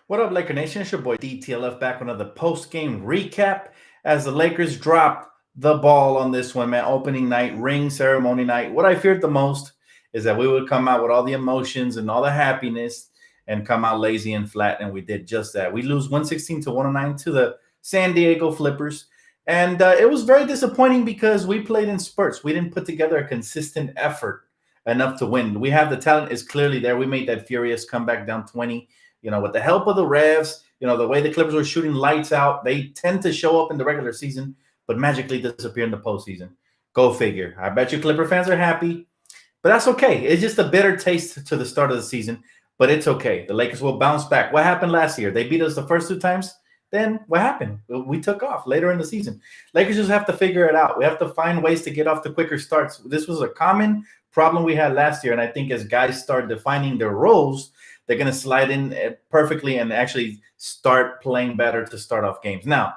What up, Laker Nation? It's your boy DTLF back with another post-game recap as the Lakers dropped the ball on this one, man. Opening night, ring ceremony night. What I feared the most is that we would come out with all the emotions and all the happiness and come out lazy and flat, and we did just that. We lose 116 to 109 to the San Diego Flippers. And it was very disappointing because we played in spurts. We didn't put together a consistent effort enough to win. We have the talent is clearly there. We made that furious comeback down 20, with the help of the refs, the way the Clippers were shooting lights out. They tend to show up in the regular season, but magically disappear in the postseason. Go figure. I bet you Clipper fans are happy, but that's okay. It's just a bitter taste to the start of the season, but it's okay. The Lakers will bounce back. What happened last year? They beat us the first two times. Then what happened? We took off later in the season. Lakers just have to figure it out. We have to find ways to get off the quicker starts. This was a common problem we had last year, and I think as guys start defining their roles, they're going to slide in perfectly and actually start playing better to start off games. Now,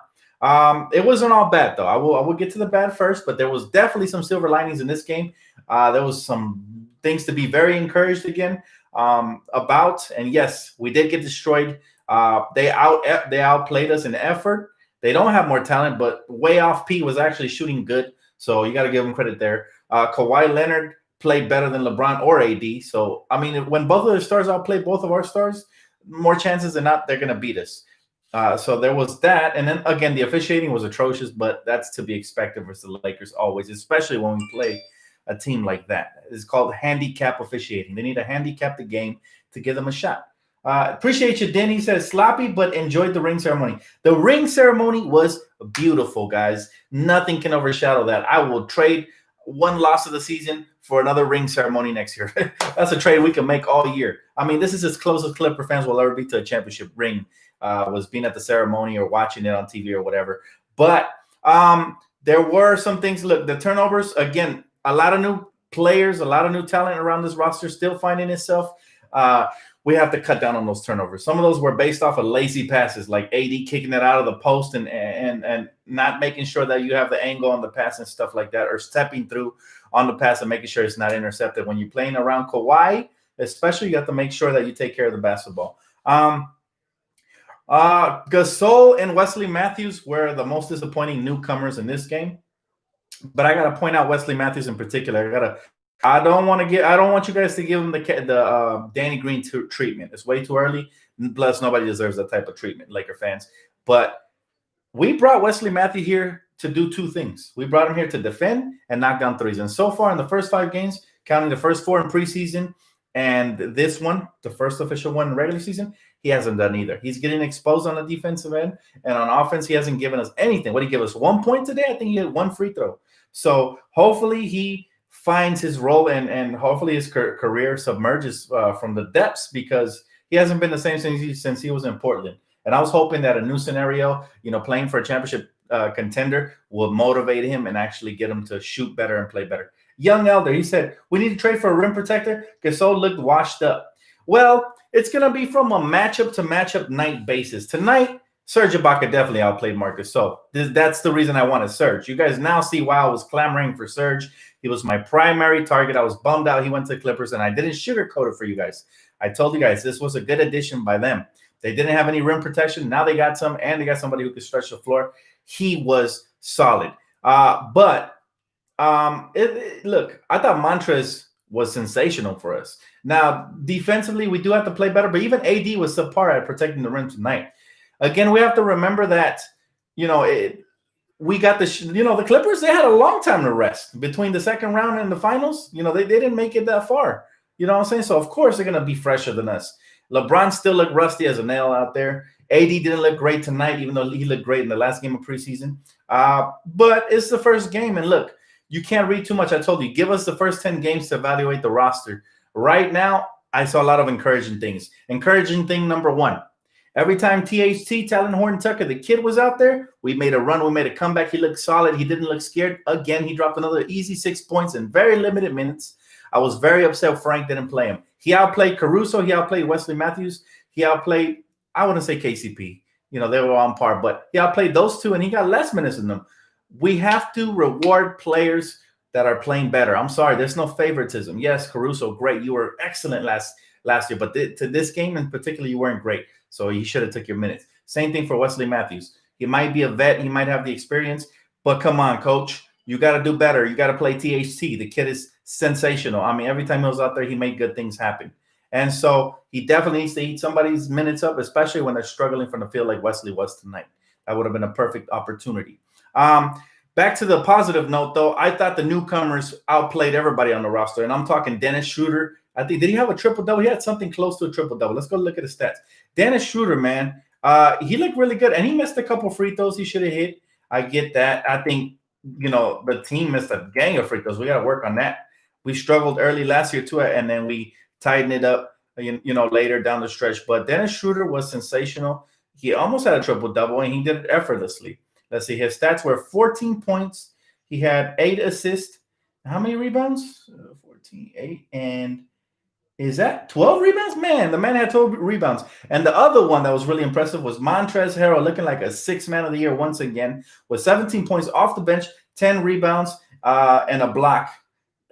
it wasn't all bad, though. I will get to the bad first, but there was definitely some silver linings in this game. There was some things to be very encouraged again about. And yes, we did get destroyed. They outplayed us in effort. They don't have more talent, but way off P was actually shooting good. So you got to give them credit there. Kawhi Leonard played better than LeBron or AD. So, I mean, when both of their stars outplay both of our stars, more chances than not, they're going to beat us. So there was that. And then, again, the officiating was atrocious, but that's to be expected versus the Lakers always, especially when we play a team like that. It's called handicap officiating. They need to handicap the game to give them a shot. Appreciate you, Denny. Says sloppy, but enjoyed the ring ceremony. The ring ceremony was beautiful, guys. Nothing can overshadow that. I will trade one loss of the season for another ring ceremony next year. That's a trade we can make all year. I mean, this is as close as Clipper fans will ever be to a championship ring, was being at the ceremony or watching it on TV or whatever. But there were some things. Look, the turnovers, again, a lot of new players, a lot of new talent around this roster still finding itself. We have to cut down on those turnovers. Some of those were based off of lazy passes, like AD kicking it out of the post and not making sure that you have the angle on the pass and stuff like that, or stepping through on the pass and making sure it's not intercepted. When you're playing around Kawhi, especially, you have to make sure that you take care of the basketball. Gasol and Wesley Matthews were the most disappointing newcomers in this game. But I got to point out Wesley Matthews in particular. I don't want you guys to give him the Danny Green treatment. It's way too early. Plus, nobody deserves that type of treatment, Laker fans. But we brought Wesley Matthews here to do two things. We brought him here to defend and knock down threes. And so far in the first 5 games, counting the first 4 in preseason and this one, the first official one in regular season, he hasn't done either. He's getting exposed on the defensive end, and on offense, he hasn't given us anything. What did he give us? 1 point today? I think he had 1 free throw. So hopefully he finds his role and hopefully his career submerges from the depths, because he hasn't been the same since he was in Portland. And I was hoping that a new scenario, playing for a championship contender, will motivate him and actually get him to shoot better and play better. Young Elder, he said, we need to trade for a rim protector. Gasol looked washed up. Well, it's going to be from a matchup to matchup night basis. Tonight, Serge Ibaka definitely outplayed Marcus. So that's the reason I wanted Serge. You guys now see why I was clamoring for Serge. He was my primary target. I was bummed out he went to the Clippers, and I didn't sugarcoat it for you guys. I told you guys this was a good addition by them. They didn't have any rim protection. Now they got some, and they got somebody who could stretch the floor. He was solid. Look, I thought Montrez was sensational for us. Now, defensively, we do have to play better, but even AD was subpar at protecting the rim tonight. Again, we have to remember that, we got the Clippers, they had a long time to rest between the second round and the finals. They didn't make it that far. You know what I'm saying? So, of course, they're going to be fresher than us. LeBron still looked rusty as a nail out there. AD didn't look great tonight, even though he looked great in the last game of preseason. But it's the first game. And look, you can't read too much. I told you, give us the first 10 games to evaluate the roster. Right now, I saw a lot of encouraging things. Encouraging thing number 1. Every time THT, Talon Horton Tucker, the kid, was out there, we made a run. We made a comeback. He looked solid. He didn't look scared. Again, he dropped another easy 6 points in very limited minutes. I was very upset Frank didn't play him. He outplayed Caruso. He outplayed Wesley Matthews. He outplayed, I wouldn't say KCP. They were on par, but he outplayed those two, and he got less minutes than them. We have to reward players that are playing better. I'm sorry, there's no favoritism. Yes, Caruso, great. You were excellent last year. But to this game in particular, you weren't great. So you should have took your minutes. Same thing for Wesley Matthews. He might be a vet. He might have the experience. But come on, coach. You got to do better. You got to play THT. The kid is sensational. I mean, every time he was out there, he made good things happen. And so he definitely needs to eat somebody's minutes up, especially when they're struggling from the field like Wesley was tonight. That would have been a perfect opportunity. Back to the positive note, though, I thought the newcomers outplayed everybody on the roster. And I'm talking Dennis Schroeder. I think, did he have a triple-double? He had something close to a triple-double. Let's go look at his stats. Dennis Schroeder, man, he looked really good. And he missed a couple free throws he should have hit. I get that. I think, the team missed a gang of free throws. We got to work on that. We struggled early last year, too, and then we tightened it up, later down the stretch. But Dennis Schroeder was sensational. He almost had a triple-double, and he did it effortlessly. Let's see. His stats were 14 points. He had 8 assists. How many rebounds? 14, 8, and is that 12 rebounds? Man, the man had 12 rebounds. And the other one that was really impressive was Montrezl Harrell, looking like a 6th man of the year once again, with 17 points off the bench, 10 rebounds, and a block.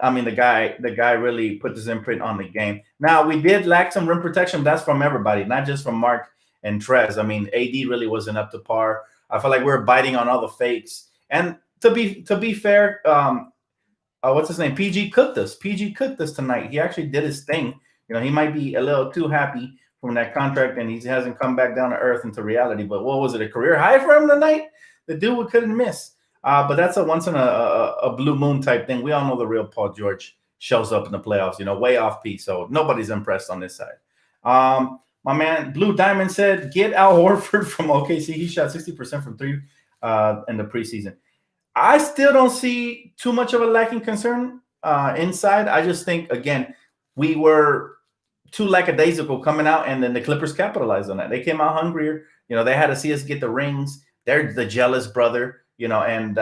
I mean, the guy really put his imprint on the game. Now, we did lack some rim protection. That's from everybody, not just from Mark and Trez. I mean, AD really wasn't up to par. I felt like we were biting on all the fakes. And to be fair, what's his name? PG cooked us. PG cooked us tonight. He actually did his thing. He might be a little too happy from that contract, and he hasn't come back down to earth into reality. But what was it, a career high for him tonight? The dude couldn't miss. But that's a once in a blue moon type thing. We all know the real Paul George shows up in the playoffs, way off piece. So nobody's impressed on this side. My man Blue Diamond said, get Al Horford from OKC. He shot 60% from 3 in the preseason. I still don't see too much of a lacking concern inside. I just think, again, we were too lackadaisical coming out, and then the Clippers capitalized on that. They came out hungrier. They had to see us get the rings. They're the jealous brother, and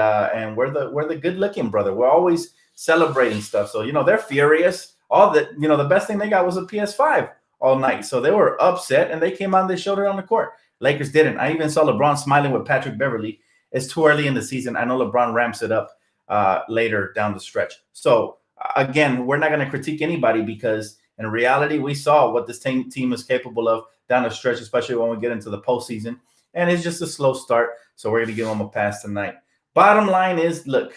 we're the good-looking brother. We're always celebrating stuff. So, they're furious. All that, the best thing they got was a PS5 all night. So they were upset, and they came out and they showed it on the court. Lakers didn't. I even saw LeBron smiling with Patrick Beverley. It's too early in the season. I know LeBron ramps it up later down the stretch. So, again, we're not going to critique anybody because, in reality, we saw what this team is capable of down the stretch, especially when we get into the postseason. And it's just a slow start, so we're going to give them a pass tonight. Bottom line is, look,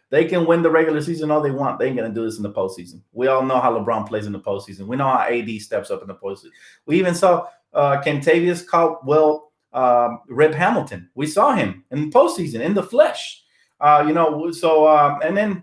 they can win the regular season all they want. They ain't going to do this in the postseason. We all know how LeBron plays in the postseason. We know how AD steps up in the postseason. We even saw Kentavious Caldwell Rip Hamilton. We saw him in the postseason in the flesh. And then,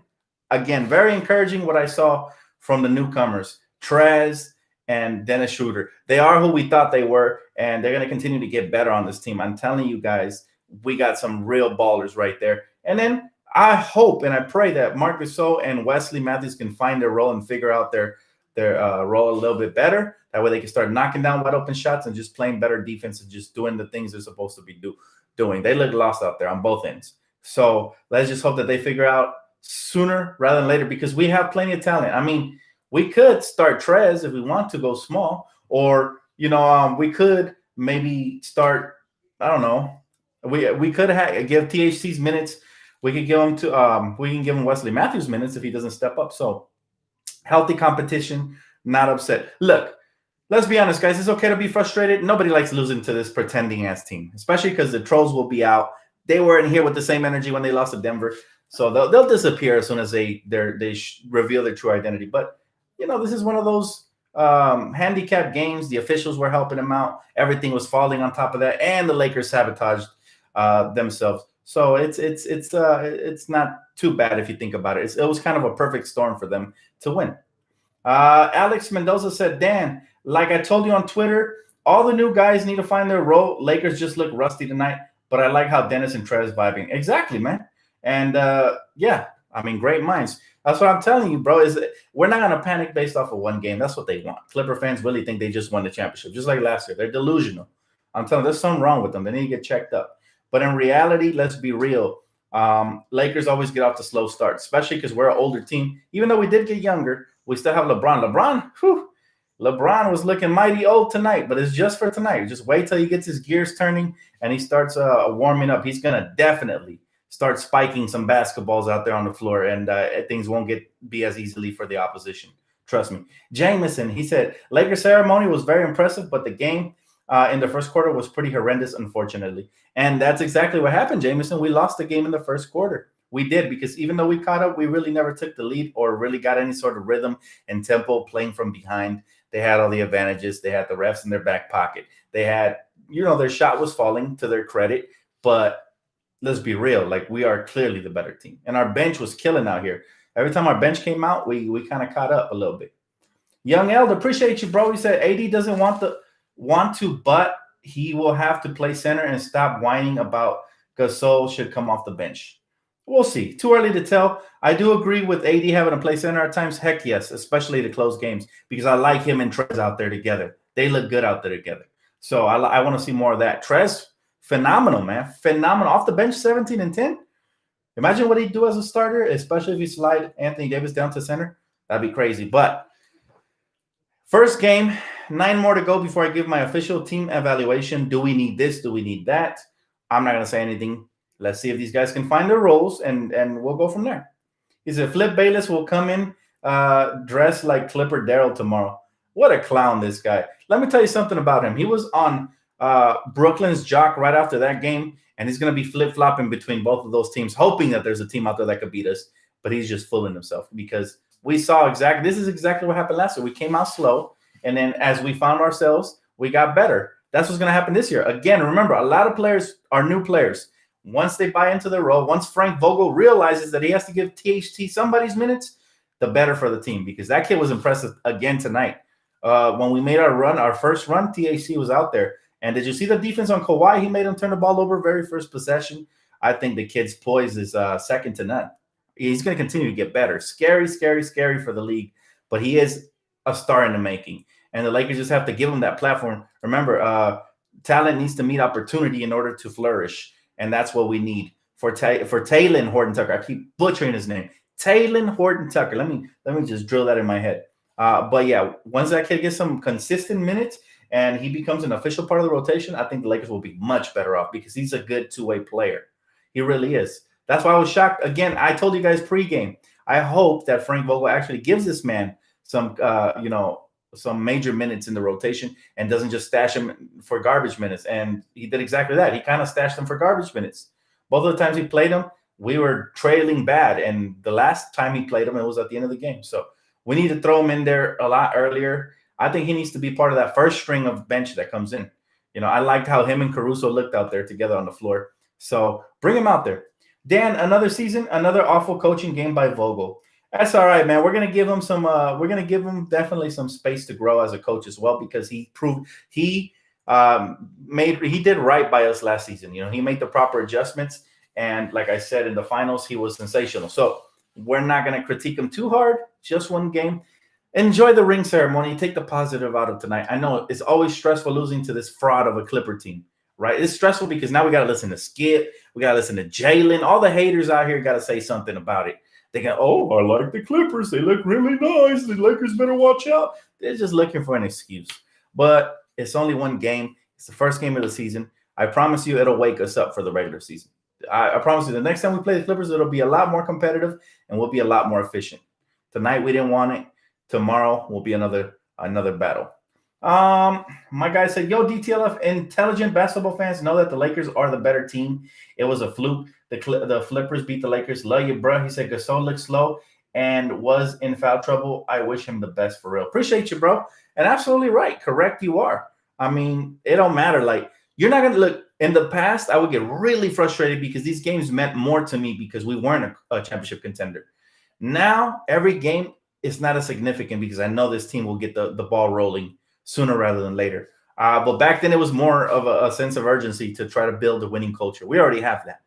again, very encouraging what I saw from the newcomers, Trez and Dennis Schroeder. They are who we thought they were, and they're going to continue to get better on this team. I'm telling you guys, we got some real ballers right there. And then I hope and I pray that Marc Gasol and Wesley Matthews can find their role and figure out their role a little bit better. That way they can start knocking down wide open shots and just playing better defense and just doing the things they're supposed to be doing. They look lost out there on both ends. So let's just hope that they figure out sooner rather than later, because we have plenty of talent. I mean, we could start Trez if we want to go small, or we could maybe start. I don't know. We could give THC's minutes. We could give him we can give him Wesley Matthews minutes if he doesn't step up. So healthy competition, not upset. Look, let's be honest, guys. It's okay to be frustrated. Nobody likes losing to this pretending ass team, especially because the trolls will be out. They weren't here with the same energy when they lost to Denver, so they'll disappear as soon as they reveal their true identity. But this is one of those handicap games. The officials were helping them out. Everything was falling on top of that, and the Lakers sabotaged themselves. So it's not too bad if you think about it. It was kind of a perfect storm for them to win. Alex Mendoza said, Dan, like I told you on Twitter, all the new guys need to find their role. Lakers just look rusty tonight, but I like how Dennis and Trez vibing. Exactly, man. And great minds. That's what I'm telling you, bro, is we're not going to panic based off of one game. That's what they want. Clipper fans really think they just won the championship, just like last year. They're delusional. I'm telling you, there's something wrong with them. They need to get checked up. But in reality, let's be real. Lakers always get off to slow starts, especially because we're an older team. Even though we did get younger, we still have LeBron. LeBron was looking mighty old tonight, but it's just for tonight. Just wait till he gets his gears turning and he starts warming up. He's going to definitely start spiking some basketballs out there on the floor, and things won't be as easily for the opposition. Trust me. Jameson, he said, Lakers ceremony was very impressive, but the game in the first quarter was pretty horrendous, unfortunately. And that's exactly what happened, Jameson. We lost the game in the first quarter. We did, because even though we caught up, we really never took the lead or really got any sort of rhythm and tempo playing from behind. They had all the advantages. They had the refs in their back pocket. They had, their shot was falling, to their credit. But let's be real, like, we are clearly the better team. And our bench was killing out here. Every time our bench came out, we kind of caught up a little bit. Young Eld, appreciate you, bro. He said AD doesn't want to, but he will have to play center and stop whining about Gasol should come off the bench. We'll see. Too early to tell. I do agree with AD having to play center at times. Heck yes, especially to close games, because I like him and Trez out there together. They look good out there together. So I want to see more of that. Trez, phenomenal, man. Phenomenal. Off the bench, 17 and 10. Imagine what he'd do as a starter, especially if you slide Anthony Davis down to center. That'd be crazy. But first game, 9 more to go before I give my official team evaluation. Do we need this? Do we need that? I'm not going to say anything. Let's see if these guys can find their roles, and we'll go from there. He said, Flip Bayless will come in dressed like Clipper Darrell tomorrow. What a clown, this guy. Let me tell you something about him. He was on Brooklyn's jock right after that game, and he's going to be flip-flopping between both of those teams, hoping that there's a team out there that could beat us. But he's just fooling himself, because we saw this is exactly what happened last year. We came out slow, and then as we found ourselves, we got better. That's what's going to happen this year. Again, remember, a lot of players are new players. Once they buy into their role, once Frank Vogel realizes that he has to give THT somebody's minutes, the better for the team, because that kid was impressive again tonight. When we made our first run, THT was out there. And did you see the defense on Kawhi? He made him turn the ball over very first possession. I think the kid's poise is second to none. He's going to continue to get better. Scary, scary, scary for the league. But he is a star in the making. And the Lakers just have to give him that platform. Remember, talent needs to meet opportunity in order to flourish. And that's what we need for Talen Horton-Tucker. I keep butchering his name. Talen Horton-Tucker. Let me just drill that in my head. But yeah, once that kid gets some consistent minutes and he becomes an official part of the rotation, I think the Lakers will be much better off, because he's a good two-way player. He really is. That's why I was shocked. Again, I told you guys pregame, I hope that Frank Vogel actually gives this man some major minutes in the rotation and doesn't just stash him for garbage minutes. And he did exactly that. He kind of stashed him for garbage minutes. Both of the times he played him, we were trailing bad. And the last time he played him, it was at the end of the game. So we need to throw him in there a lot earlier. I think he needs to be part of that first string of bench that comes in. I liked how him and Caruso looked out there together on the floor. So bring him out there. Dan, another season, another awful coaching game by Vogel. That's all right, man. We're gonna give him some. We're gonna give him definitely some space to grow as a coach as well, because he proved he did right by us last season. He made the proper adjustments, and like I said, in the finals, he was sensational. So we're not gonna critique him too hard. Just one game. Enjoy the ring ceremony. Take the positive out of tonight. I know it's always stressful losing to this fraud of a Clipper team, right? It's stressful because now we got to listen to Skip. We got to listen to Jalen. All the haters out here got to say something about it. They go, oh, I like the Clippers. They look really nice. The Lakers better watch out. They're just looking for an excuse. But it's only one game. It's the first game of the season. I promise you it'll wake us up for the regular season. I promise you the next time we play the Clippers, it'll be a lot more competitive and we'll be a lot more efficient. Tonight, we didn't want it. Tomorrow will be another battle. My guy said, yo, DTLF, intelligent basketball fans know that the Lakers are the better team. It was a fluke. The Flippers beat the Lakers. Love you, bro. He said Gasol looked slow and was in foul trouble. I wish him the best, for real. Appreciate you, bro. And absolutely right. Correct you are. I mean, it don't matter. Like, you're not going to look. In the past, I would get really frustrated because these games meant more to me because we weren't a championship contender. Now, every game is not as significant because I know this team will get the ball rolling sooner rather than later. But back then, it was more of a sense of urgency to try to build a winning culture. We already have that.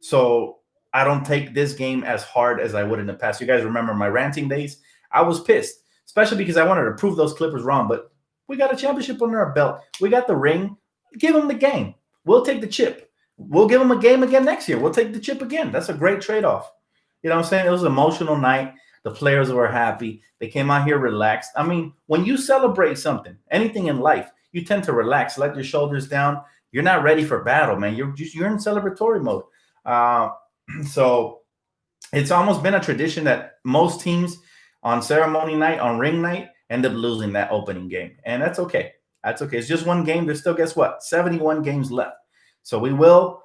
So I don't take this game as hard as I would in the past. You guys remember my ranting days? I was pissed, especially because I wanted to prove those Clippers wrong. But we got a championship under our belt. We got the ring. Give them the game. We'll take the chip. We'll give them a game again next year. We'll take the chip again. That's a great trade-off. You know what I'm saying? It was an emotional night. The players were happy. They came out here relaxed. I mean, when you celebrate something, anything in life, you tend to relax, let your shoulders down. You're not ready for battle, man. You're in celebratory mode. So it's almost been a tradition that most teams on ceremony night, on ring night, end up losing that opening game. And that's okay. That's okay. It's just one game. There's still, guess what? 71 games left. So we will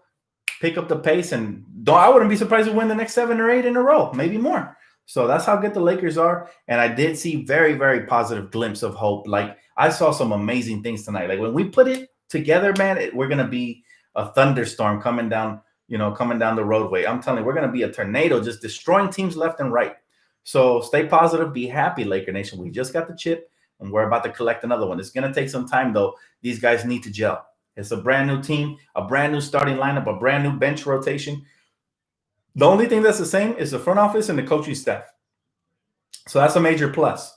pick up the pace, and I wouldn't be surprised to win the next 7 or 8 in a row, maybe more. So that's how good the Lakers are. And I did see very, very positive glimpse of hope. Like, I saw some amazing things tonight. Like, when we put it together, man, we're going to be a thunderstorm coming down the roadway. I'm telling you, we're going to be a tornado just destroying teams left and right. So stay positive, be happy, Laker Nation. We just got the chip, and we're about to collect another one. It's going to take some time, though. These guys need to gel. It's a brand new team, a brand new starting lineup, a brand new bench rotation. The only thing that's the same is the front office and the coaching staff. So that's a major plus.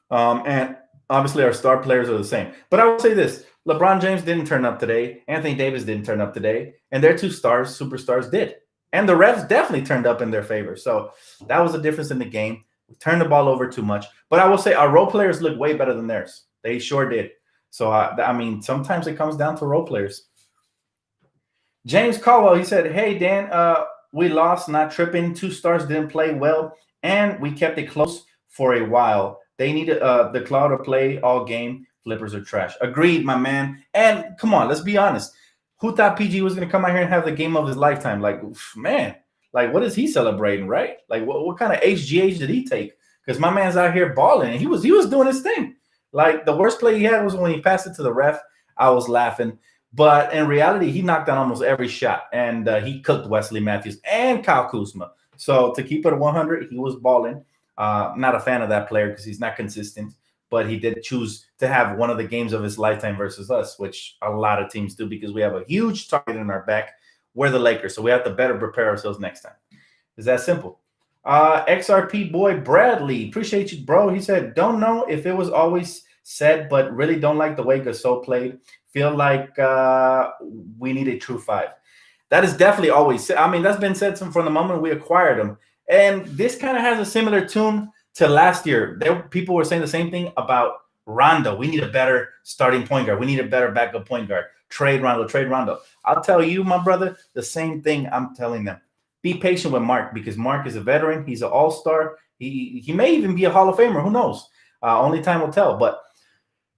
And obviously our star players are the same. But I will say this. LeBron James didn't turn up today. Anthony Davis didn't turn up today. And their 2 stars, superstars, did. And the refs definitely turned up in their favor. So that was a difference in the game. We turned the ball over too much. But I will say our role players look way better than theirs. They sure did. So, I mean, sometimes it comes down to role players. James Caldwell, he said, hey, Dan, we lost, not tripping. 2 stars didn't play well, and we kept it close for a while. They needed the Claw to play all game. Flippers are trash. Agreed, my man. And come on, let's be honest. Who thought PG was going to come out here and have the game of his lifetime? Like, man, like, what is he celebrating, right? Like, what kind of HGH did he take? Because my man's out here balling, and he was doing his thing. Like, the worst play he had was when he passed it to the ref. I was laughing. But in reality, he knocked down almost every shot, and he cooked Wesley Matthews and Kyle Kuzma. So to keep it at 100, he was balling. Not a fan of that player because he's not consistent, but he did choose to have one of the games of his lifetime versus us, which a lot of teams do because we have a huge target in our back. We're the Lakers, so we have to better prepare ourselves next time. It's that simple. XRP boy Bradley, appreciate you, bro. He said, don't know if it was always said, but really don't like the way Gasol played. Feel like we need a true 5. That is definitely always said. I mean, that's been said from the moment we acquired him. And this kind of has a similar tune to last year. People were saying the same thing about Rondo. We need a better starting point guard. We need a better backup point guard. Trade Rondo. I'll tell you, my brother, the same thing I'm telling them. Be patient with Mark because Mark is a veteran. He's an all-star. He may even be a Hall of Famer. Who knows? Only time will tell. But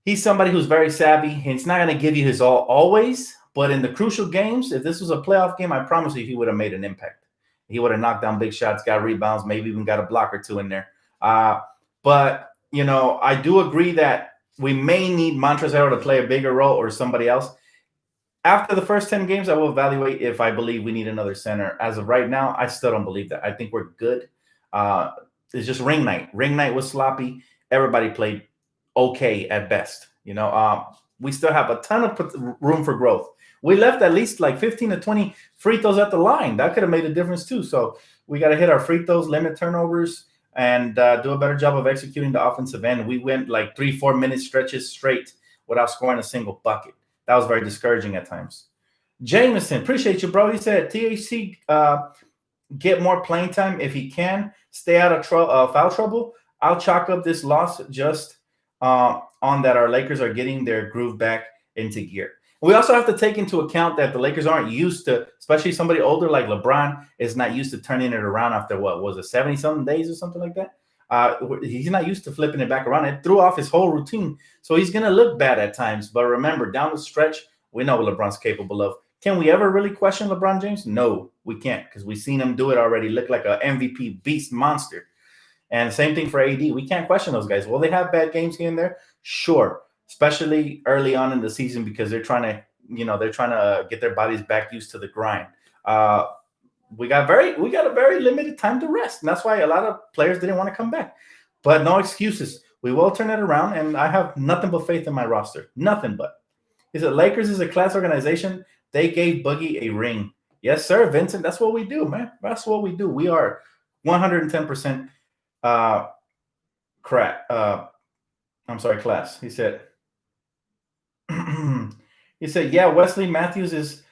he's somebody who's very savvy. He's not going to give you his all always. But in the crucial games, if this was a playoff game, I promise you he would have made an impact. He would have knocked down big shots, got rebounds, maybe even got a block or 2 in there. But, I do agree that we may need Montrezl Harrell to play a bigger role or somebody else. After the first 10 games, I will evaluate if I believe we need another center. As of right now, I still don't believe that. I think we're good. It's just ring night. Ring night was sloppy. Everybody played okay at best. We still have a ton of room for growth. We left at least like 15 to 20 free throws at the line. That could have made a difference too. So we got to hit our free throws, limit turnovers, and do a better job of executing the offensive end. We went like 3-4 minute stretches straight without scoring a single bucket. That was very discouraging at times. Jameson, appreciate you, bro. He said THC get more playing time if he can. Stay out of foul trouble. I'll chalk up this loss just on that our Lakers are getting their groove back into gear. We also have to take into account that the Lakers aren't used to, especially somebody older like LeBron is not used to turning it around after what was it, 70-something days or something like that. He's not used to flipping it back around. It threw off his whole routine. So he's going to look bad at times. But remember, down the stretch, we know what LeBron's capable of. Can we ever really question LeBron James? No, we can't because we've seen him do it already. Look like an MVP beast monster. And same thing for AD. We can't question those guys. Will they have bad games here and there? Sure. Especially early on in the season because they're trying to get their bodies back used to the grind. We got a very limited time to rest. And that's why a lot of players didn't want to come back. But no excuses. We will turn it around, and I have nothing but faith in my roster. Nothing but. He said, Lakers is a class organization. They gave Boogie a ring. Yes, sir, Vincent. That's what we do, man. That's what we do. We are 110% class. He said, yeah, Wesley Matthews is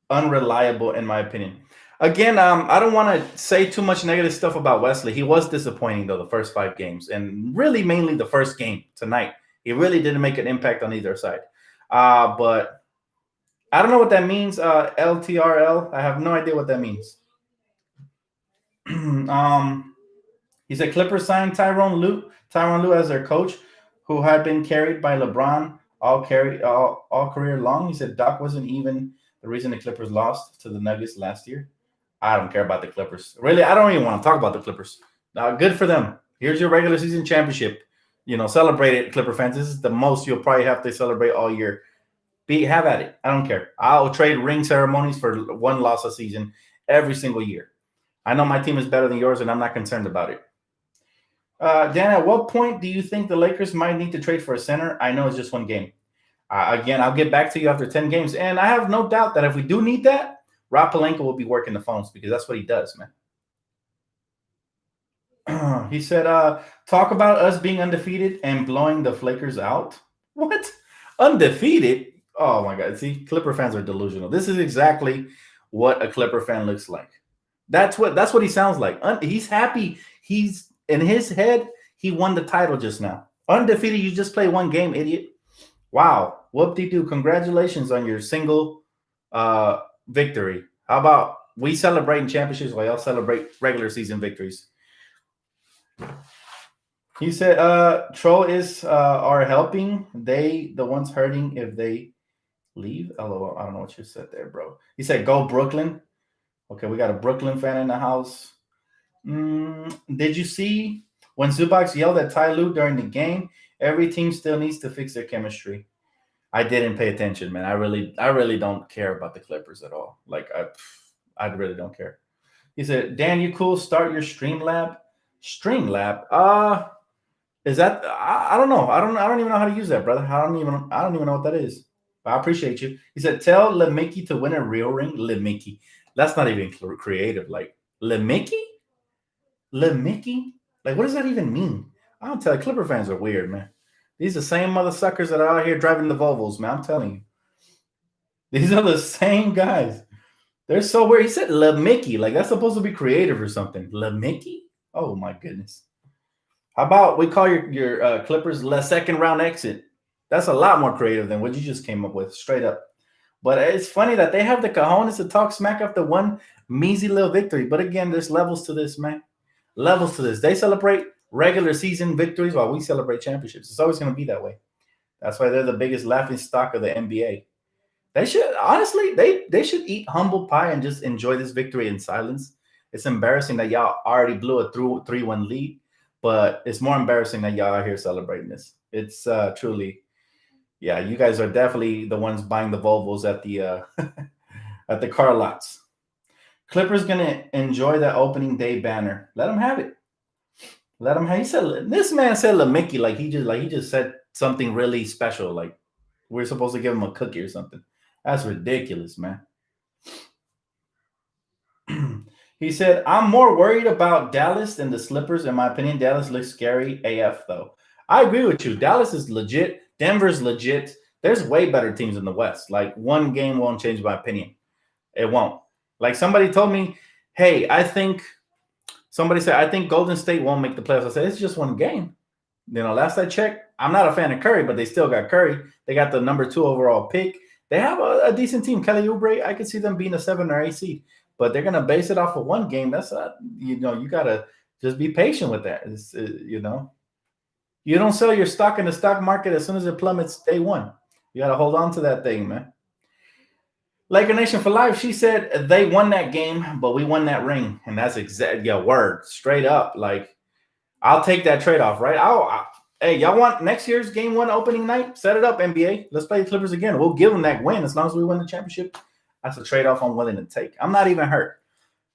unreliable in my opinion. Again, I don't want to say too much negative stuff about Wesley. He was disappointing, though, the first 5 games, and really mainly the first game tonight. He really didn't make an impact on either side. But I don't know what that means, LTRL. I have no idea what that means. He said Clippers signed Tyronn Lue as their coach, who had been carried by LeBron all career long. He said Doc wasn't even the reason the Clippers lost to the Nuggets last year. I don't care about the Clippers. Really, I don't even want to talk about the Clippers. Good for them. Here's your regular season championship. Celebrate it, Clipper fans. This is the most you'll probably have to celebrate all year. Have at it. I don't care. I'll trade ring ceremonies for one loss a season every single year. I know my team is better than yours, and I'm not concerned about it. Dan, at what point do you think the Lakers might need to trade for a center? I know it's just one game. Again, I'll get back to you after 10 games. And I have no doubt that if we do need that, Rob Pelinka will be working the phones because that's what he does, man. He said, talk about us being undefeated and blowing the Lakers out. What? Undefeated? Oh, my God. See, Clipper fans are delusional. This is exactly what a Clipper fan looks like. That's what he sounds like. He's happy. He's in his head. He won the title just now. Undefeated. You just play one game, idiot. Wow. Whoop-de-doo. Congratulations on your single victory. How about we celebrating championships while y'all celebrate regular season victories? He said, Troll is are helping. They the ones hurting if they leave. LOL. I don't know what you said there, bro. He said, go Brooklyn. Okay, we got a Brooklyn fan in the house. Did you see when Zubac yelled at Ty Lue during the game? Every team still needs to fix their chemistry. I didn't pay attention, man. I really don't care about the Clippers at all. Like I really don't care. He said, Dan, you cool? Start your Streamlab. Streamlab? Is that I don't know. I don't even know how to use that, brother. I don't even know what that is. But I appreciate you. He said, tell LeMickey to win a real ring. LeMickey. That's not even creative. Like LeMickey? LeMickey? Like, what does that even mean? I don't tell you, Clipper fans are weird, man. These are the same mother suckers that are out here driving the Volvos, man. I'm telling you. These are the same guys. They're so weird. He said LeMickey. Like, that's supposed to be creative or something. LeMickey? Oh, my goodness. How about we call your Clippers second round exit? That's a lot more creative than what you just came up with, straight up. But it's funny that they have the cojones to talk smack after one measly little victory. But again, there's levels to this, man. Levels to this. They celebrate regular season victories while we celebrate championships. It's always going to be that way. That's why they're the biggest laughing stock of the NBA. They should, honestly, they should eat humble pie and just enjoy this victory in silence. It's embarrassing that y'all already blew a 3-1 lead, but it's more embarrassing that y'all are here celebrating this. It's truly, yeah, you guys are definitely the ones buying the Volvos at the at the car lots. Clippers gonna enjoy that opening day banner. Let them have it. Let him have. He said this man said LeMickey like he just said something really special. Like we're supposed to give him a cookie or something. That's ridiculous, man. He said, I'm more worried about Dallas than the Slippers. In my opinion, Dallas looks scary AF, though. I agree with you. Dallas is legit. Denver's legit. There's way better teams in the West. Like, one game won't change my opinion. It won't. Like, somebody told me, hey, somebody said, I think Golden State won't make the playoffs. I said, it's just one game. Last I checked, I'm not a fan of Curry, but they still got Curry. They got the number 2 overall pick. They have a decent team. Kelly Oubre, I could see them being a 7 or 8 seed. But they're going to base it off of one game. That's you got to just be patient with that. You don't sell your stock in the stock market as soon as it plummets day one. You got to hold on to that thing, man. Laker Nation for life. She said they won that game, but we won that ring. And that's word. Straight up. Like, I'll take that trade-off, right? Hey, y'all want next year's game 1 opening night? Set it up, NBA. Let's play the Clippers again. We'll give them that win as long as we win the championship. That's a trade-off I'm willing to take. I'm not even hurt.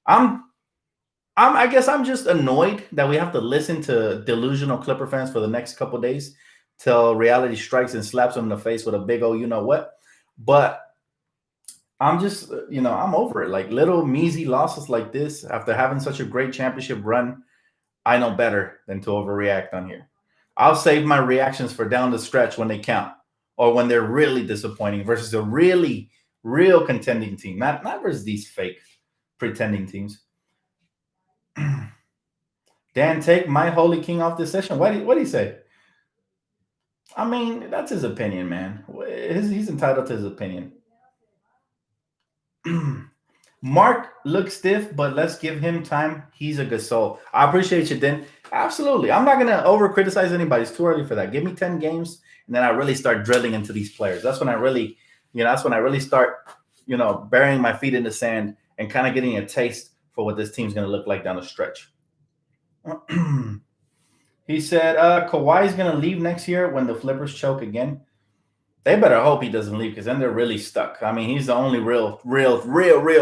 I guess I'm just annoyed that we have to listen to delusional Clipper fans for the next couple of days till reality strikes and slaps them in the face with a big old you-know-what. But I'm just, I'm over it. Like, little measly losses like this after having such a great championship run, I know better than to overreact on here. I'll save my reactions for down the stretch when they count or when they're really disappointing versus a really real contending team, not versus these fake pretending teams. Dan, take my holy king off this session. What do you say? I mean, that's his opinion, man. He's entitled to his opinion. Mark looks stiff, but let's give him time. He's a good soul. I appreciate you, Den. Absolutely. I'm not gonna over criticize anybody. It's too early for that. Give me 10 games, and then I really start drilling into these players. That's when I really, that's when I really start, burying my feet in the sand and kind of getting a taste for what this team's gonna look like down the stretch. He said Kawhi's gonna leave next year when the Flippers choke again. They better hope he doesn't leave, because then they're really stuck. I mean, he's the only real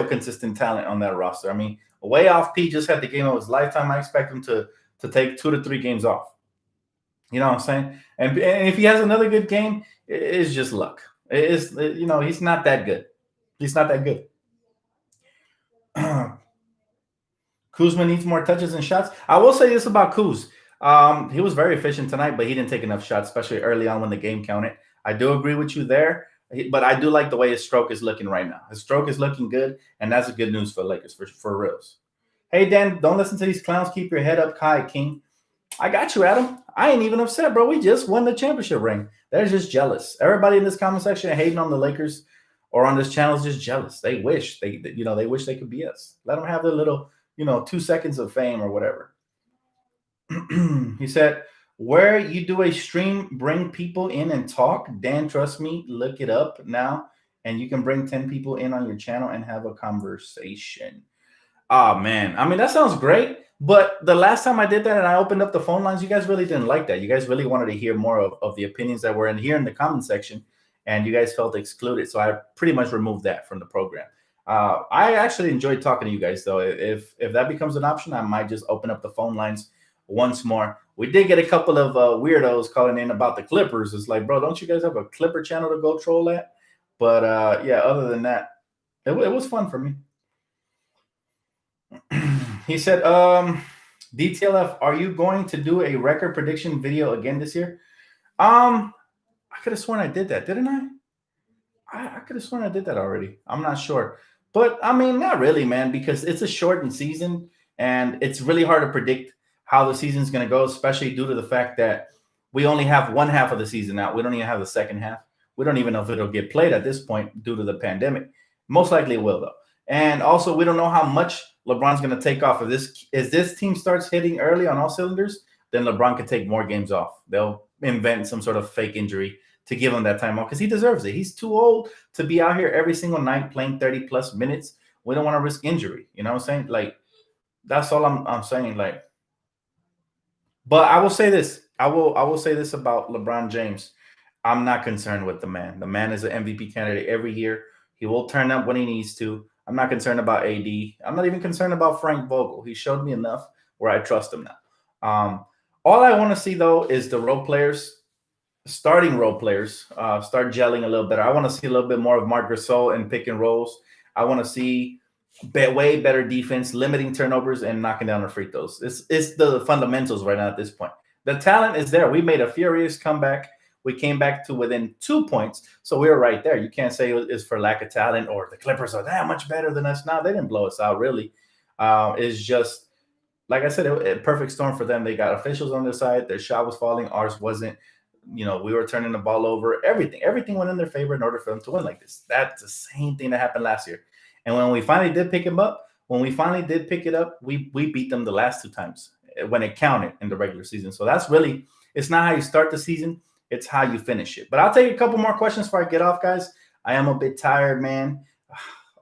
consistent talent on that roster. I mean, way off P just had the game of his lifetime. I expect him to take 2 to 3 games off. You know what I'm saying? And if he has another good game, it's just luck. It's, he's not that good. He's not that good. Kuzma needs more touches and shots. I will say this about Kuz. He was very efficient tonight, but he didn't take enough shots, especially early on when the game counted. I do agree with you there, but I do like the way his stroke is looking right now. His stroke is looking good, and that's good news for Lakers, for reals. Hey, Dan, don't listen to these clowns. Keep your head up high, King. I got you, Adam. I ain't even upset, bro. We just won the championship ring. They're just jealous. Everybody in this comment section hating on the Lakers or on this channel is just jealous. They wish they wish they could be us. Let them have their little, 2 seconds of fame or whatever. He said, where you do a stream, bring people in and talk. Dan, trust me, look it up now, and you can bring 10 people in on your channel and have a conversation. Oh, man. I mean, that sounds great. But the last time I did that and I opened up the phone lines, you guys really didn't like that. You guys really wanted to hear more of the opinions that were in here in the comment section, and you guys felt excluded. So I pretty much removed that from the program. I actually enjoyed talking to you guys, though. If that becomes an option, I might just open up the phone lines once more. We did get a couple of weirdos calling in about the Clippers. It's like, bro, don't you guys have a Clipper channel to go troll at? But yeah, other than that, it was fun for me. He said, DTLF, are you going to do a record prediction video again this year? I could have sworn I did that, didn't I? I could have sworn I did that already. I'm not sure. But, I mean, not really, man, because it's a shortened season, and it's really hard to predict how the season's going to go, especially due to the fact that we only have one half of the season out. We don't even have the second half. We don't even know if it'll get played at this point due to the pandemic. Most likely it will, though. And also, we don't know how much LeBron's going to take off of this. As this team starts hitting early on all cylinders, then LeBron could take more games off. They'll invent some sort of fake injury to give him that time off, because he deserves it. He's too old to be out here every single night playing 30-plus minutes. We don't want to risk injury. You know what I'm saying? Like, that's all I'm saying. Like, but I will say this. I will say this about LeBron James. I'm not concerned with the man. The man is an MVP candidate every year. He will turn up when he needs to. I'm not concerned about AD. I'm not even concerned about Frank Vogel. He showed me enough where I trust him now. All I want to see, though, is the role players, starting role players, start gelling a little better. I want to see a little bit more of Marc Gasol and pick and rolls. I want to see way better defense, limiting turnovers, and knocking down the free throws. It's the fundamentals right now at this point. The talent is there. We made a furious comeback. We came back to within 2 points, so we were right there. You can't say it's for lack of talent or the Clippers are that much better than us. No, they didn't blow us out, really. It's just, like I said, a perfect storm for them. They got officials on their side. Their shot was falling. Ours wasn't. We were turning the ball over. Everything went in their favor in order for them to win like this. That's the same thing that happened last year. And when we finally did pick it up, we beat them the last 2 times when it counted in the regular season. So that's really, it's not how you start the season, it's how you finish it. But I'll take a couple more questions before I get off, guys. I am a bit tired, man.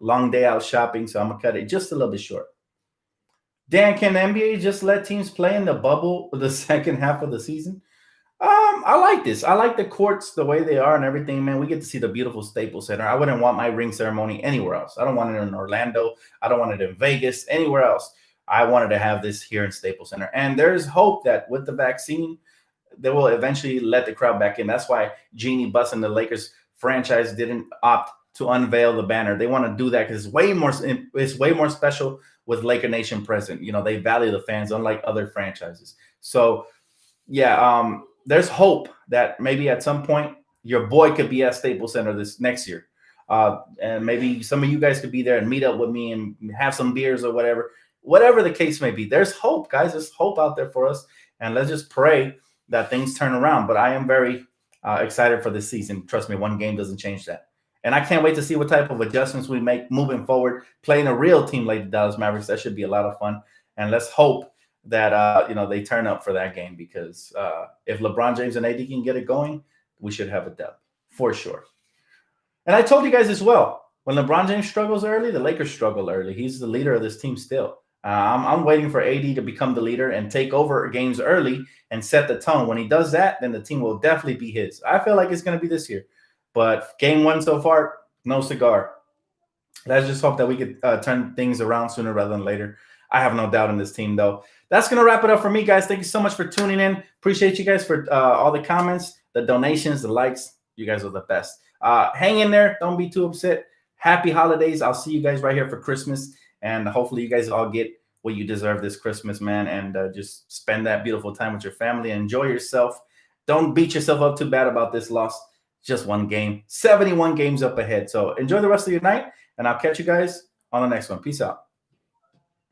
Long day out shopping, so I'm going to cut it just a little bit short. Dan, can the NBA just let teams play in the bubble the second half of the season? I like this. I like the courts the way they are and everything, man. We get to see the beautiful Staples Center. I wouldn't want my ring ceremony anywhere else. I don't want it in Orlando. I don't want it in Vegas, anywhere else. I wanted to have this here in Staples Center. And there's hope that with the vaccine, they will eventually let the crowd back in. That's why Jeannie Buss and the Lakers franchise didn't opt to unveil the banner. They want to do that because it's way more special with Laker Nation present. They value the fans unlike other franchises. So, yeah, there's hope that maybe at some point your boy could be at Staples Center this next year. And maybe some of you guys could be there and meet up with me and have some beers or whatever the case may be. There's hope, guys. There's hope out there for us. And let's just pray that things turn around. But I am very excited for this season. Trust me, one game doesn't change that. And I can't wait to see what type of adjustments we make moving forward. Playing a real team like the Dallas Mavericks, that should be a lot of fun. And let's hope that they turn up for that game, because if LeBron James and AD can get it going, we should have a dub for sure. And I told you guys as well, when LeBron James struggles early, the Lakers struggle early. He's the leader of this team still. I'm waiting for AD to become the leader and take over games early and set the tone. When he does that, then the team will definitely be his. I feel like it's going to be this year. But game one so far, no cigar. Let's just hope that we could turn things around sooner rather than later. I have no doubt in this team, though. That's going to wrap it up for me, guys. Thank you so much for tuning in. Appreciate you guys for all the comments, the donations, the likes. You guys are the best. Hang in there. Don't be too upset. Happy holidays. I'll see you guys right here for Christmas. And hopefully you guys all get what you deserve this Christmas, man. And just spend that beautiful time with your family. Enjoy yourself. Don't beat yourself up too bad about this loss. Just one game. 71 games up ahead. So enjoy the rest of your night. And I'll catch you guys on the next one. Peace out.